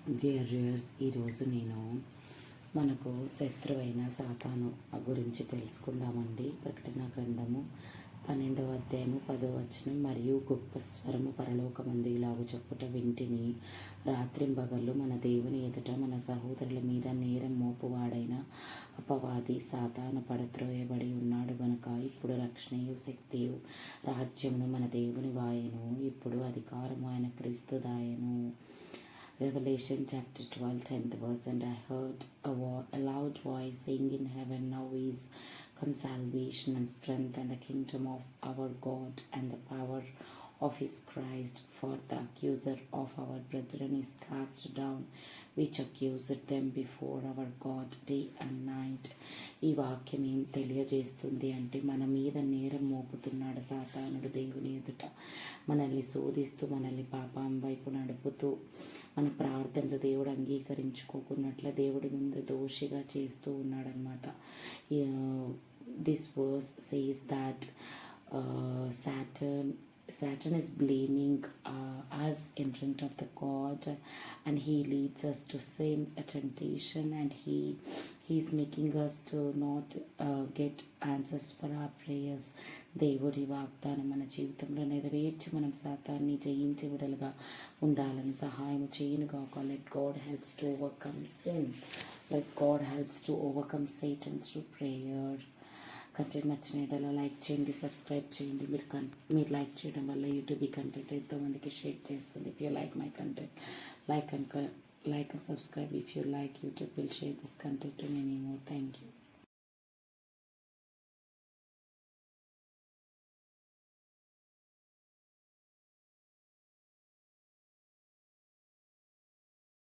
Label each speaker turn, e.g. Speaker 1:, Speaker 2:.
Speaker 1: Dear viewers, ఈరోజు నేను మనకు శత్రువైన సాతాను గురించి తెలుసుకుందామండి. ప్రకటన గ్రంథము 12వ అధ్యాయము 10వ వచనం. మరియు గొప్ప స్వరము పరలోకమందు ఇలాగు చెప్పుట వింటిని, రాత్రింబగళ్ళు మన దేవుని ఎదుట మన సహోదరుల మీద నేరం మోపువాడైన అపవాది సాతాను పడత్రోయబడి ఉన్నాడు గనుక ఇప్పుడు రక్షణయు శక్తియు రాజ్యమును మన దేవుని వాయను, ఇప్పుడు అధికారము ఆయన క్రీస్తు దాయను. Revelation chapter 12, 10th verse. And I heard a loud voice saying in heaven, Now is come salvation and strength and the kingdom of our God and the power of his Christ. For the accuser of our brethren is cast down, which accused them before our God day and night. ఈ వాక్యం ఏం తెలియజేస్తుంది అంటే, మన మీద నేరం మోపుతున్నాడు సాతానుడు దేవుని ఎదుట. మనల్ని శోధిస్తూ, మనల్ని పాపం వైపు నడుపుతూ, మన ప్రార్థనలు దేవుడు అంగీకరించుకోకున్నట్ల దేవుడి ముందు దోషిగా చేస్తూ ఉన్నాడనమాట. This verse says that Saturn is blaming us in front of the God, and he leads us to sin, a temptation, and he's making us to not get answers for our prayers. దేవుడి వాగ్దానం మన జీవితంలో నెరవేర్చి మనం సాతాన్ని జయించి విడలుగా ఉండాలని సహాయం చేయనుగాక. Let God helps to overcome sin. Let God helps to overcome Satan through prayer. Content నచ్చినట్లా లైక్ చేయండి, సబ్స్క్రైబ్ చేయండి. మీరు లైక్ చేయడం వల్ల యూట్యూబ్ ఈ కంటెంట్ ఎంతోమందికి షేర్ చేస్తుంది. If you like my content, like and subscribe. If you like, YouTube will share this content to many more. Thank you.